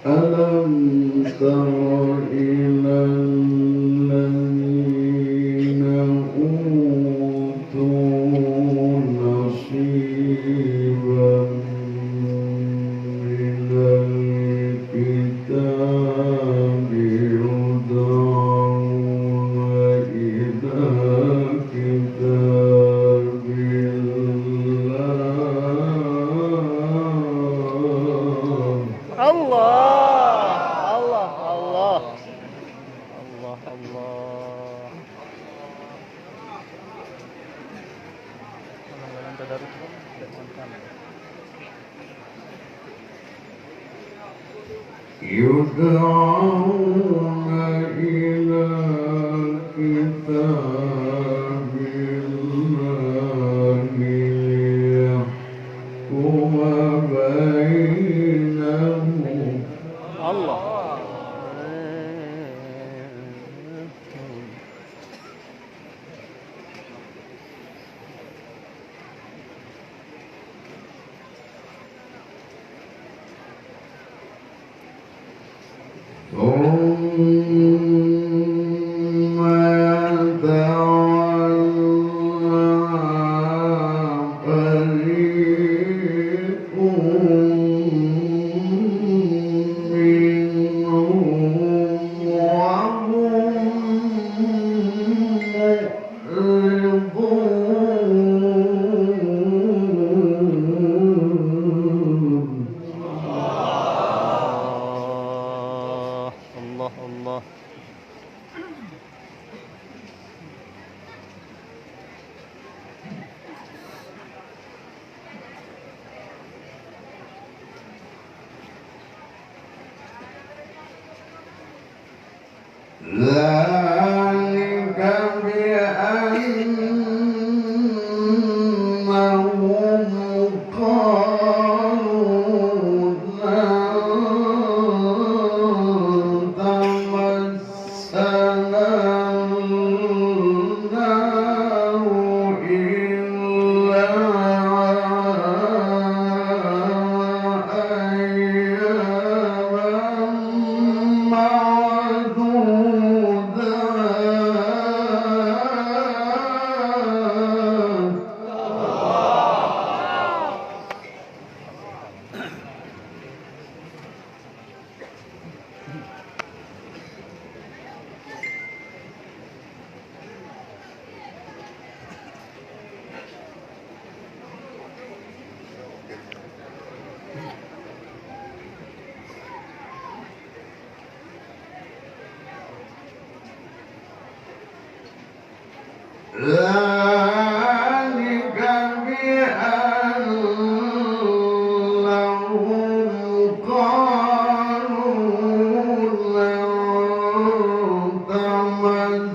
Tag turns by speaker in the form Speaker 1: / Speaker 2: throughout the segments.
Speaker 1: ألم تر إلى الذين أوتوا نصيبا من الكتاب يدعون إلى كتاب يدعون إلى كتاب الله ليحكم بينهم ثم يتولى فريق منهم وهم معرضون. ذلك بأنهم قالوا لن تمسنا النار إلا أياما ذلك بأنهم قالوا لن تمسنا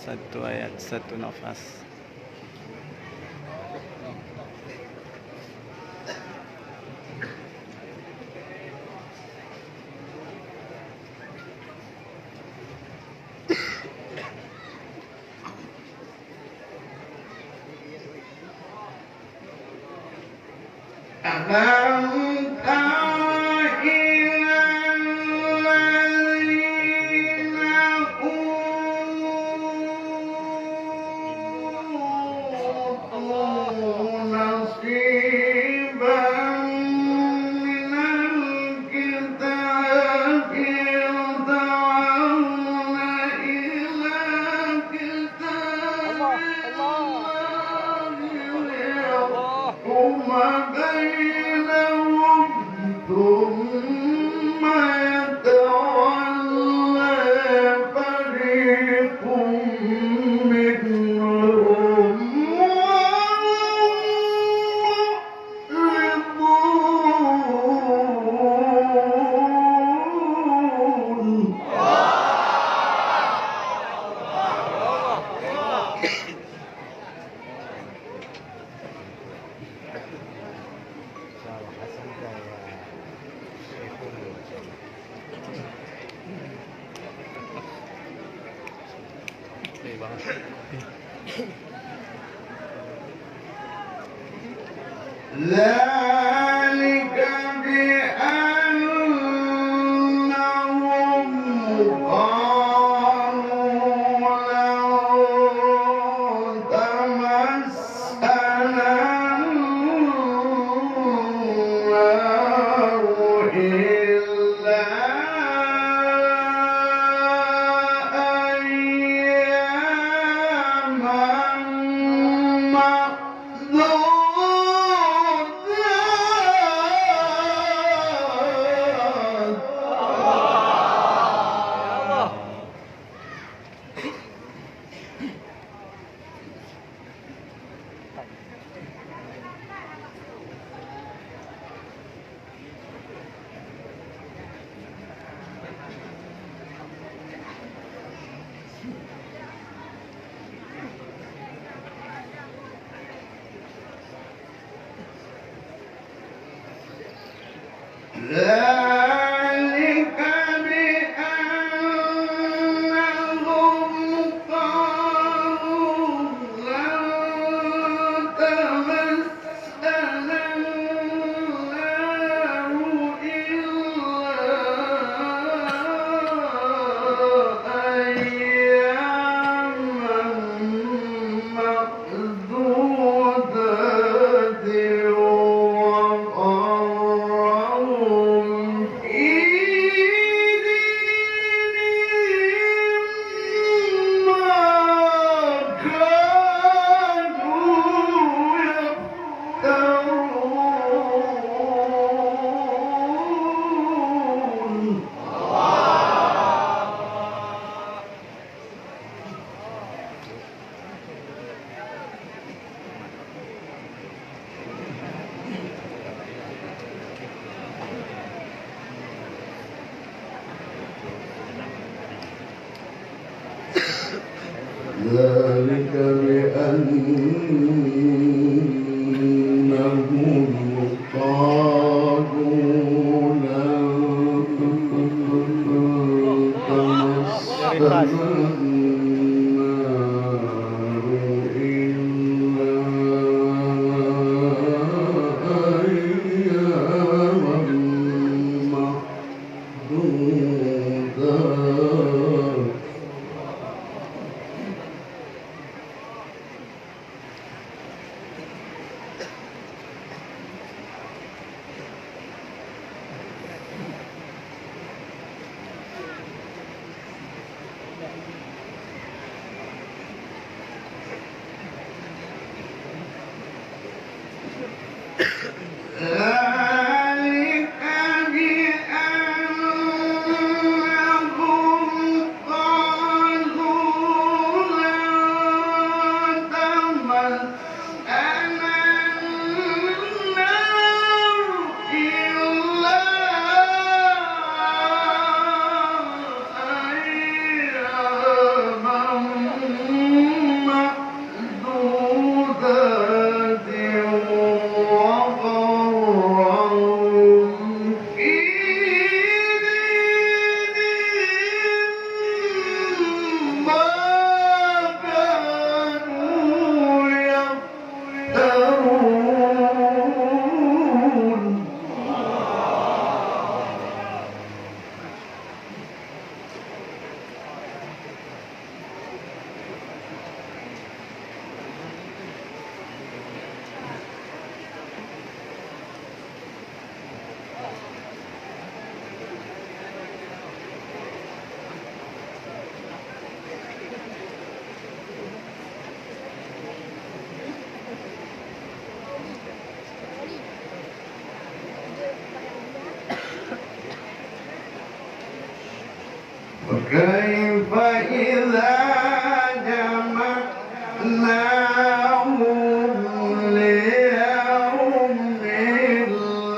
Speaker 2: Satu ayat, satu nafas.
Speaker 1: ألم تر إلى الذين أوتوا نصيبا من الكتاب يدعون إلى كتاب الله ليحكم بينهم ثم يتولى فريق منهم وهم معرضون.
Speaker 2: Oke banget.
Speaker 1: ذلك بأنهم قالوا لن تمسنا النار إلا أياما ذلك بأنهم قالوا لن تمسنا النار إلا أياما معدودات وغرهم في دينهم ما كانوا يفترون. ذلك بأنهم قالوا لن تمسنا النار إلا أياما معدودات. كيف إذا جمعناهم ليوم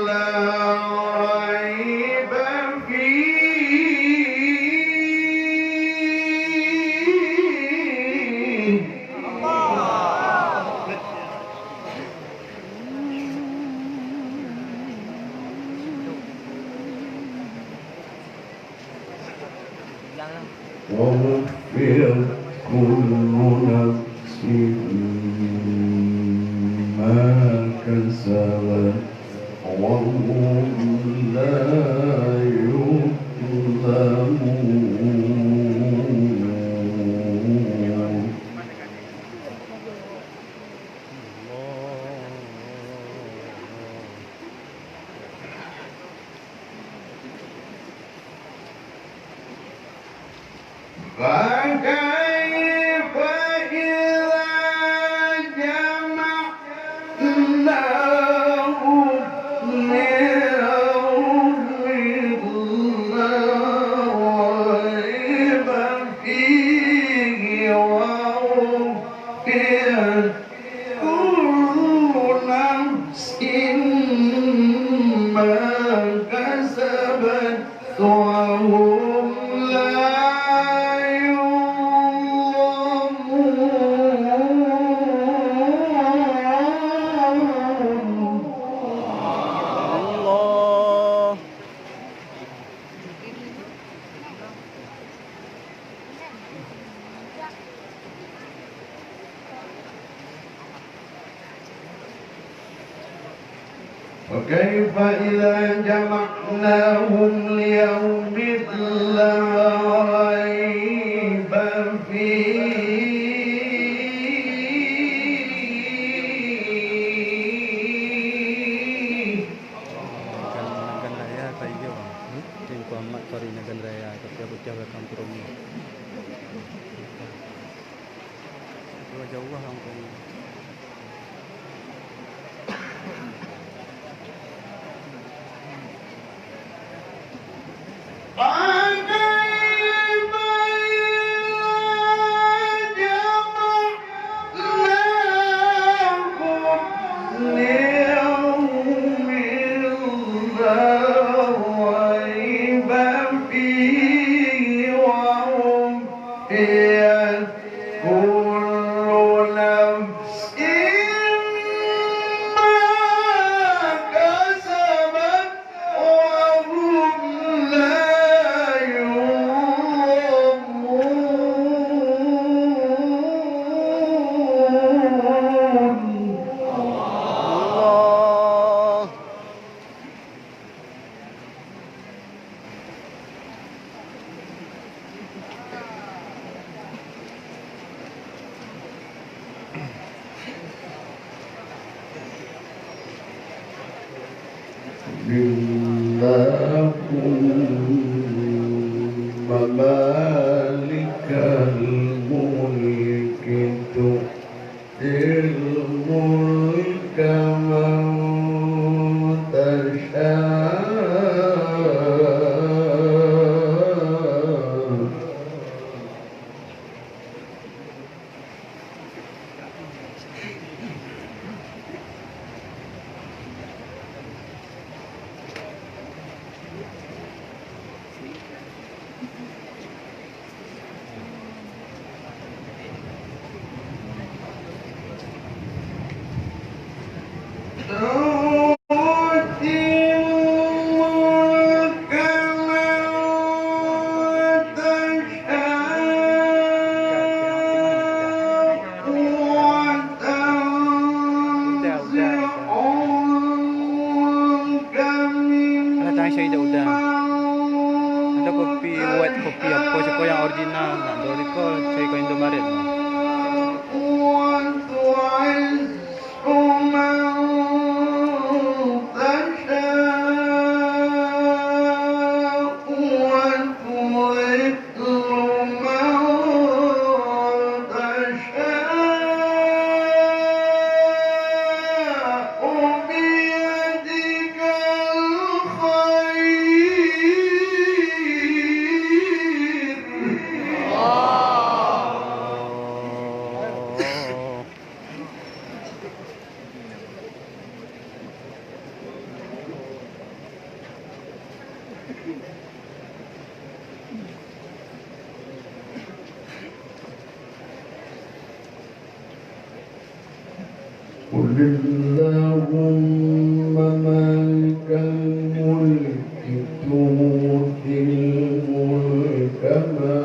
Speaker 1: لا ريب فيه ووفيت كل نفس ما كسبت وهم لا يظلمون فكيف إذا جمعناهم ليوم لا ريب فيه ووفيت كل نفس ما كسبت وهم لا يظلمون
Speaker 2: Allah.
Speaker 1: وكيف إذا جمعناهم ليوم لا ريب فيه
Speaker 2: Nagan raya tayo. Tim ko amat sorry nagan raya tapi aku jauh kampung ni. Jauh kampung.
Speaker 1: كل نفس ما كسبت وهم لا يظلمون
Speaker 2: Allah.
Speaker 1: اللهم مالك الملك تؤتي الملك من تشاء
Speaker 2: kopi apa seko yang original nak do recall saya ko Indomaret.
Speaker 1: قل اللهم مالك الملك تؤتي الملك من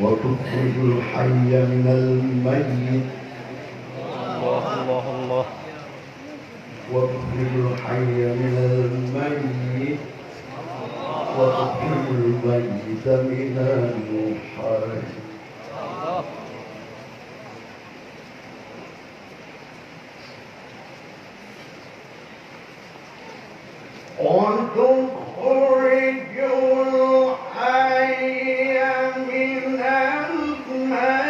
Speaker 1: وتخرج الحي من الميت
Speaker 2: الله الله
Speaker 1: وتخرج الحي من الميت وتخرج الميت من الحي وتخرج الحي من الميت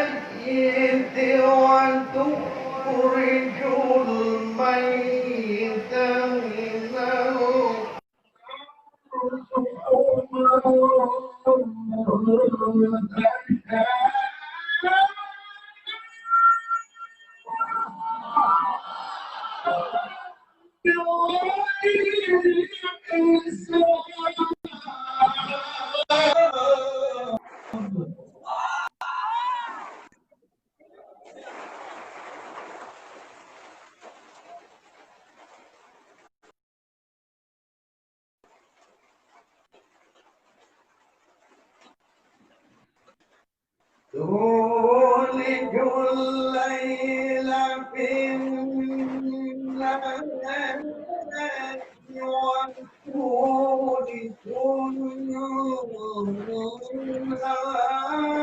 Speaker 1: تولج الليل في النهار وتولج النهار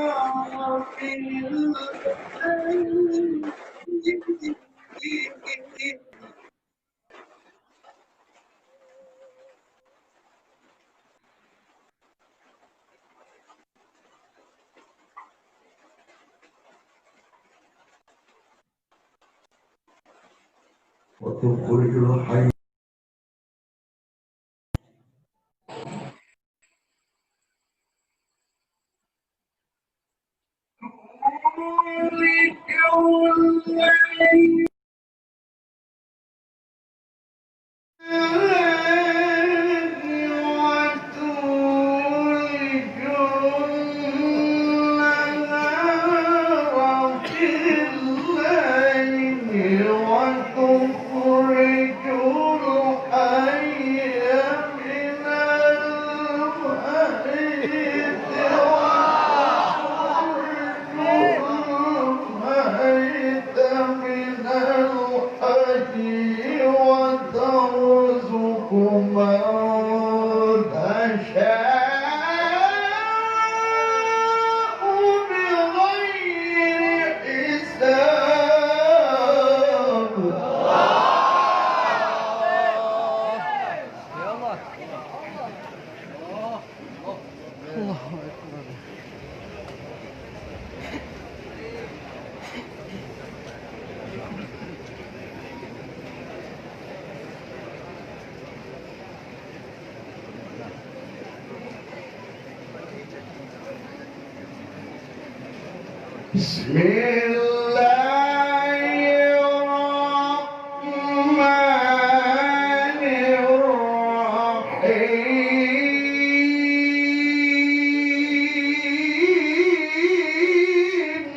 Speaker 1: في الليل وتخرج الحي بسم الله الرحمن الرحيم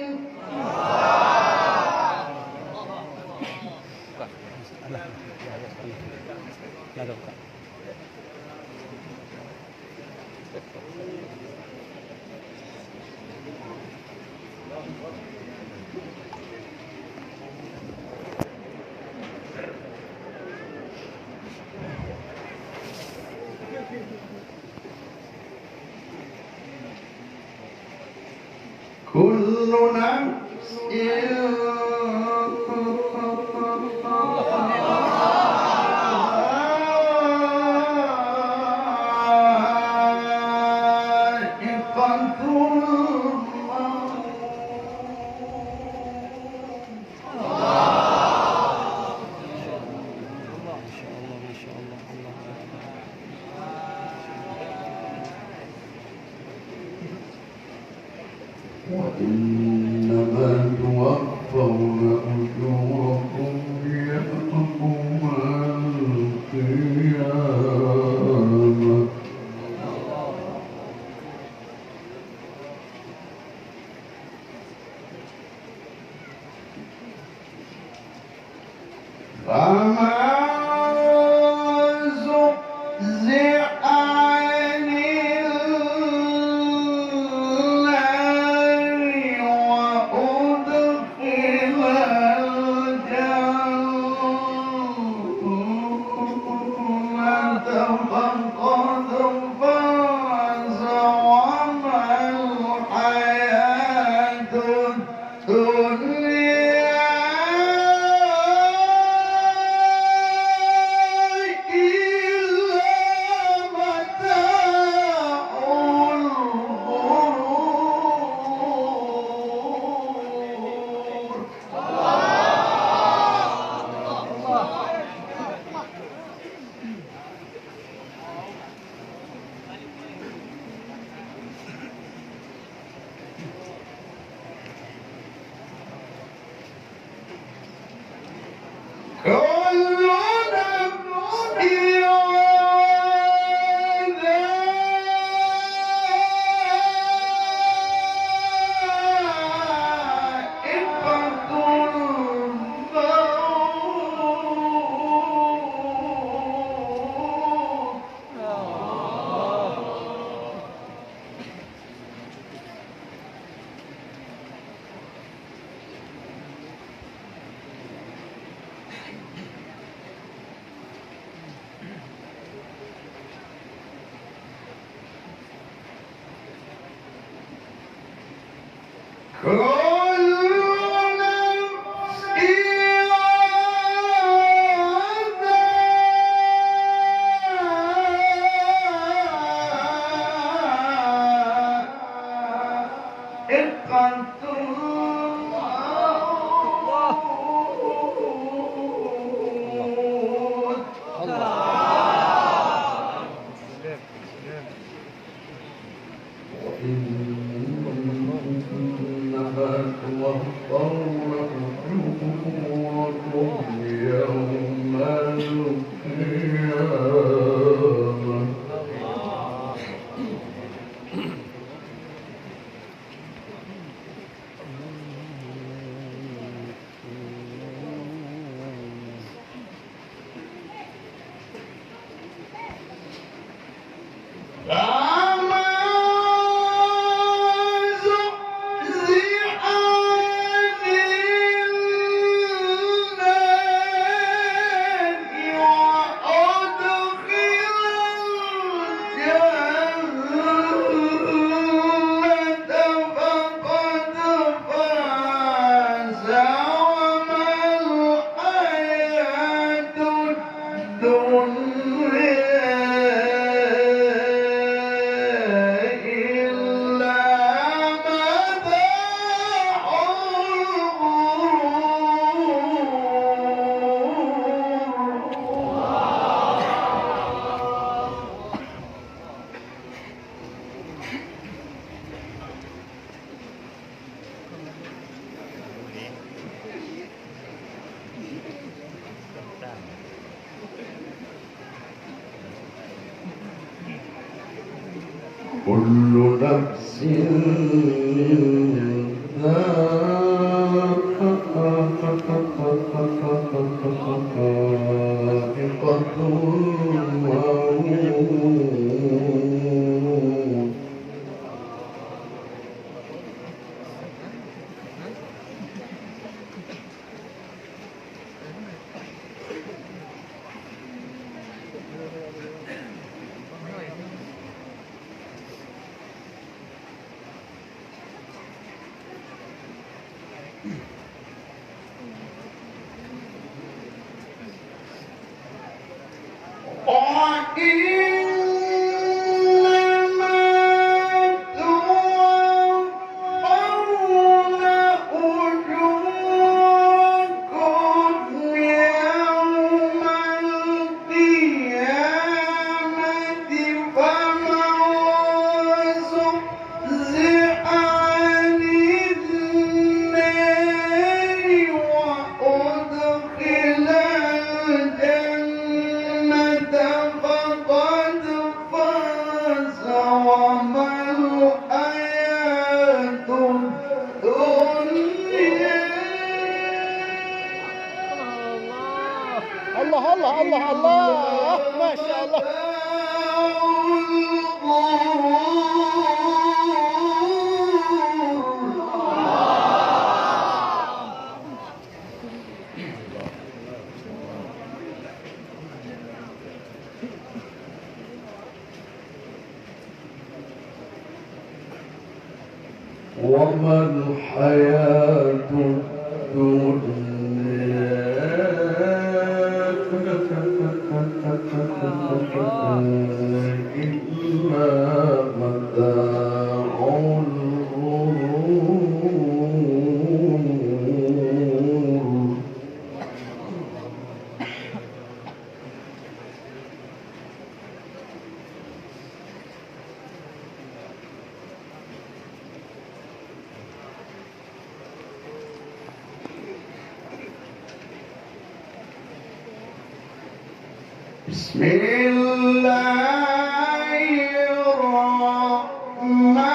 Speaker 1: كل نفس ذائقة وإنما توفون أجوركم يوم القيامة فمن زحزح عن النار وأدخل كل نفس ذائقة الموت
Speaker 3: الله الله الله الله ما شاء الله.
Speaker 1: وما الحياة الدنيا إلا متاع الغرور بسم الله الرحمن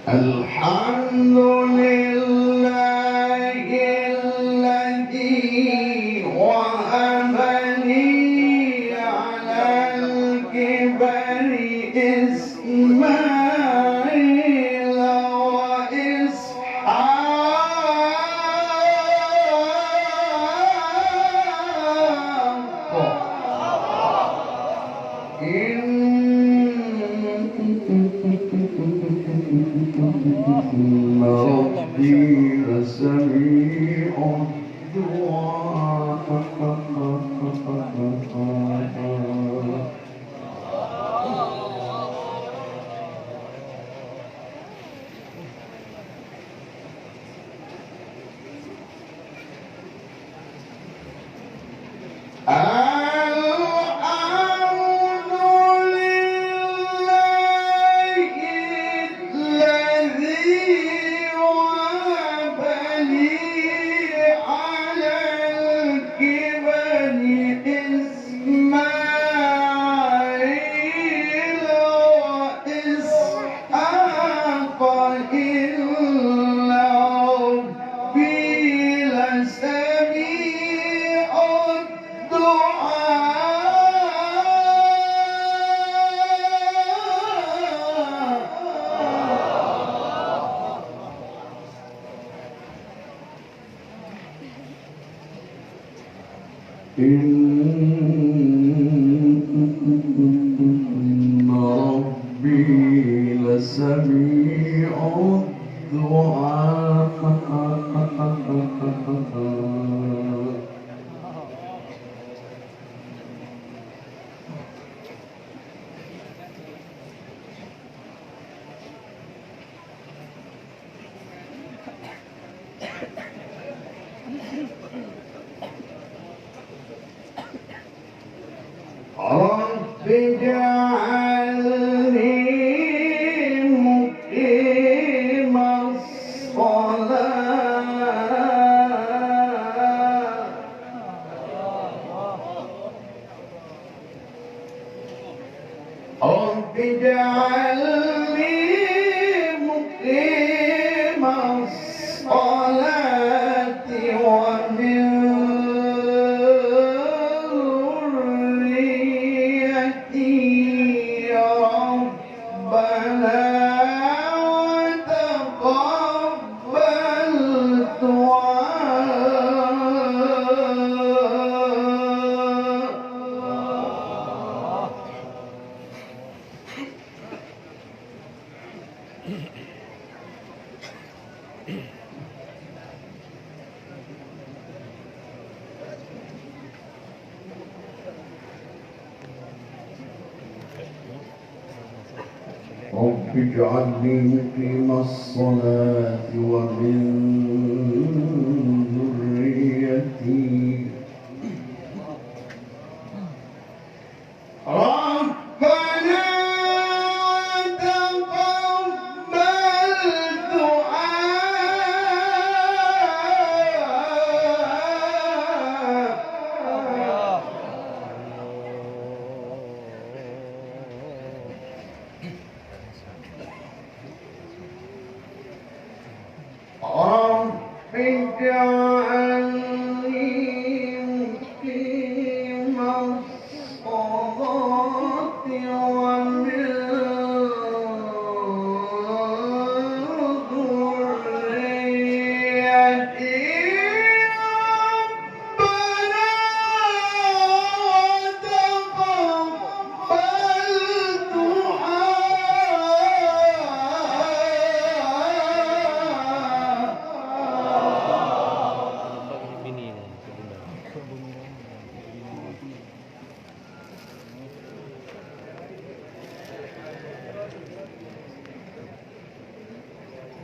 Speaker 1: الحمد لله الذي وهب لي على الكبر إسماعيل وإسحاق إن ربي لسميع الدعاء. إن ربي لسميع الدعاء. رب اجعلني مقيم الصلاة رب اجعلني مقيم الصلاة ومن رب اجعلني مقيم الصلاة ومن ذريتي ربنا تقبل دعاء رب اجعلني مقيم الصلاة ومن ذريتي ربنا تقبل دعاء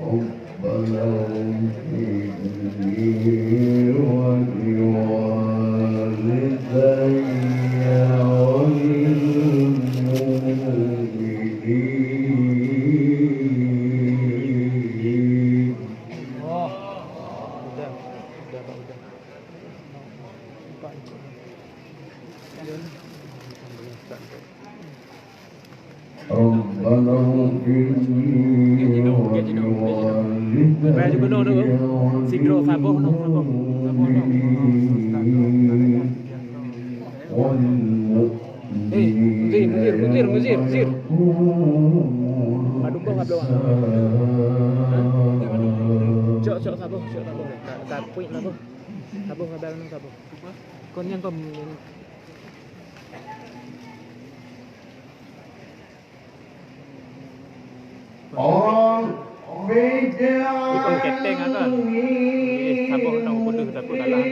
Speaker 1: ربنا اغفر لي ولوالدي وللمؤمنين. ربنا اغفر لي
Speaker 3: Muzir. Madung bawah doang. Cok sabuh. Tak puik sabuh. Sabuh kabel nang sabuh. Kon yang kom
Speaker 1: Ikon
Speaker 3: keteng kan. Sabuh nang bodoh tapi kalah.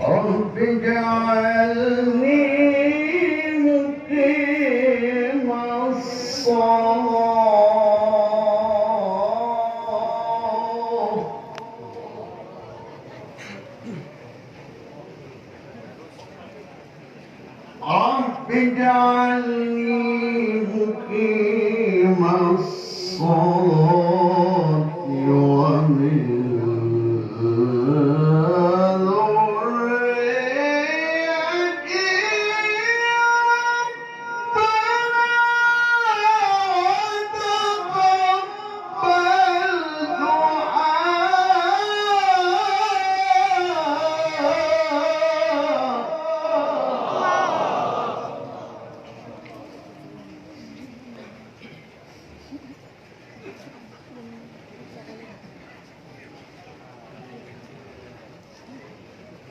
Speaker 1: رب اجعلني مقيم الصلاة رب اجعلني مقيم الصلاة ومن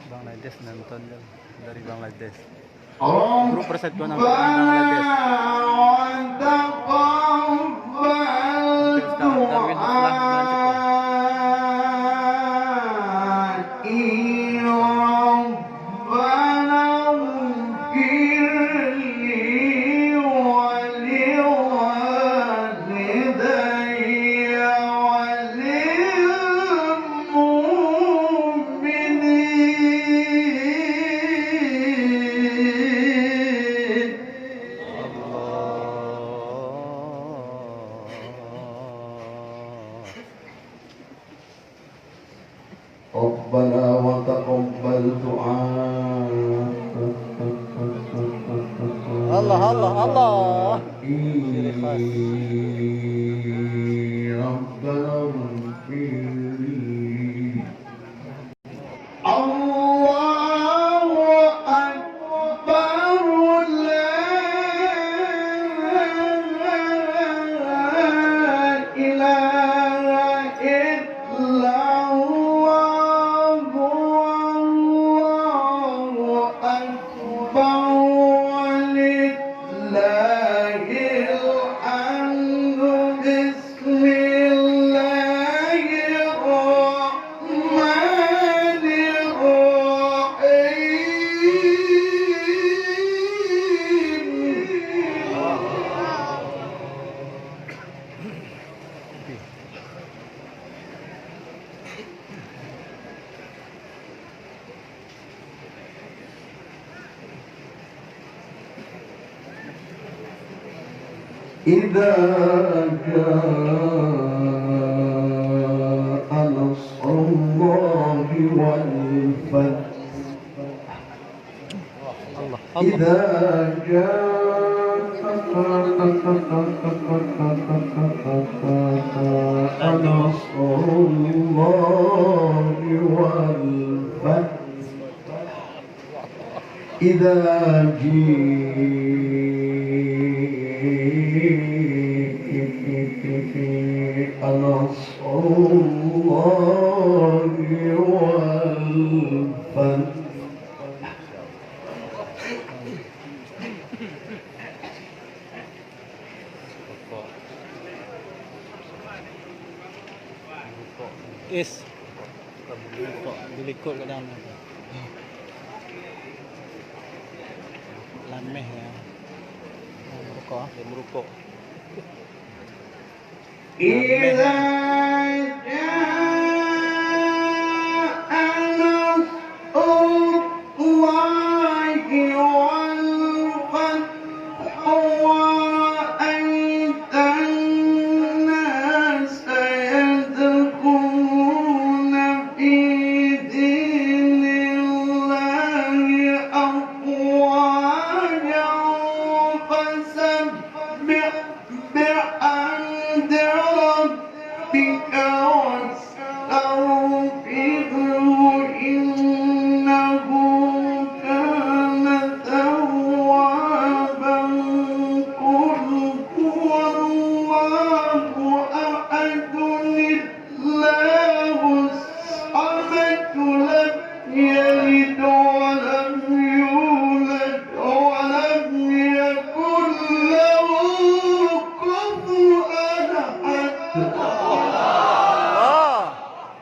Speaker 2: Bangladesh nonton dari Bangladesh.
Speaker 1: Oh,
Speaker 2: Grup persatuan Bangladesh.
Speaker 1: ربنا وتقبل دعاء
Speaker 3: Allah.
Speaker 1: ربنا اغفر لي الله أكبر لا إله إلا الله والله أكبر ولله الحمد بسم الله الرحمن إذا جاء نصر الله والفتح إذا جاء نصر الله والفتح إذا جاء نصر الله والفتح
Speaker 2: Is dilikut kat dalam lameh ya merokok dia merokok
Speaker 1: إذا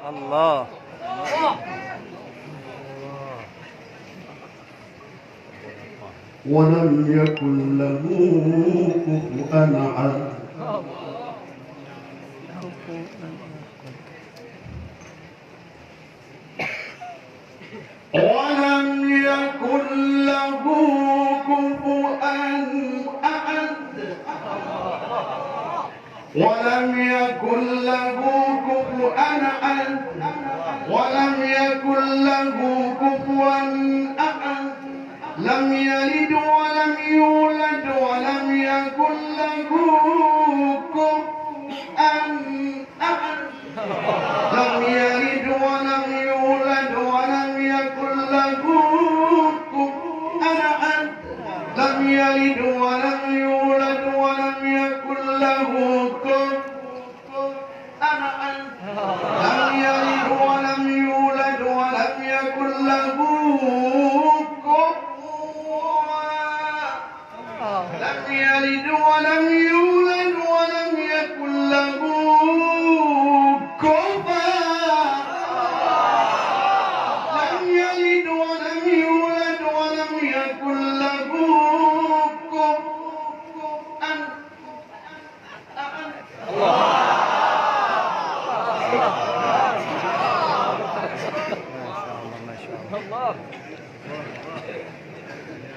Speaker 2: Allah
Speaker 1: ولم يكن له كفوا أحد ولم يكن له كفوا أحد ولم يكن له كفوا أحد ولم يكن له كفوا أحد لم يلد ولم يولد ولم يكن له كفوا أحد لم يلد ولم يولد ولم يكن له كفوا أحد لم يلد ولم يولد ولم يكن له كفوا أحد لم يلد ولم يولد ولم يكن له لم يلد ولم يولد ولم يكن له كفوا لم يلد ولم يولد ولم يكن له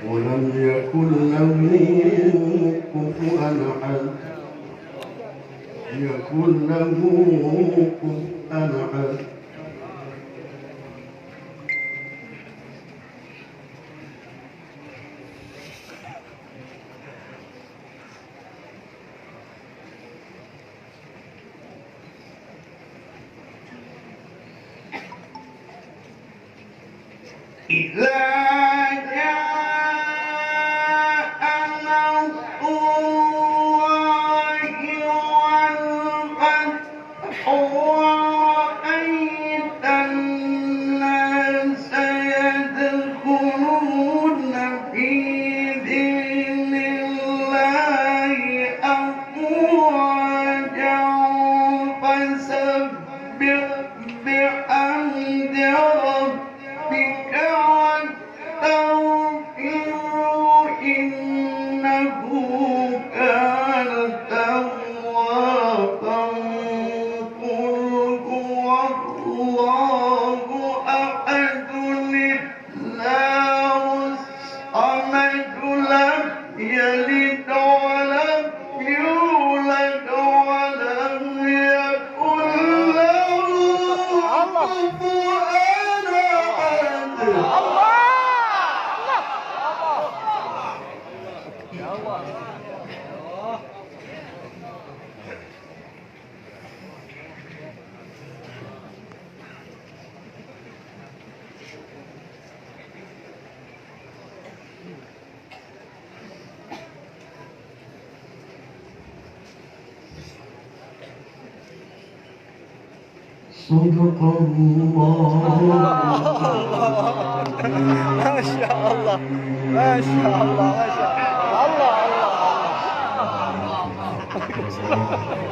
Speaker 1: ولم يكن له كفوا أحد يكن له كفوا أحد إذا جاء نصر الله والفتح ورأيت الناس يدخلون في دين الله أفواجا فسبح بحمد ربك صدق الله.
Speaker 2: ما شاء الله ما شاء الله ما شاء الله الله الله